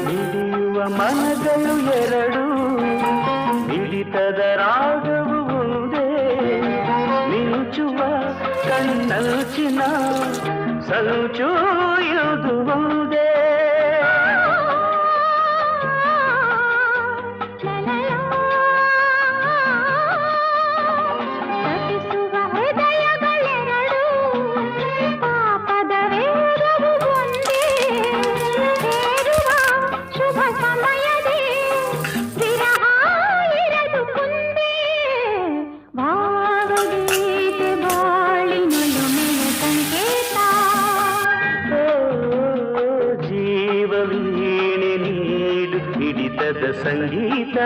ಮಿಡಿಯುವ ಮನಗಳು ಎರಡು, ಮಿಡಿತದ ರಾಗವು ಒಂದೇ, ಮಿಂಚುವ ಕಣ್ಣಲ್ಚಿನ ಸಂಚು ಇದು ಒಂದೇ. ಸಂಗೀತ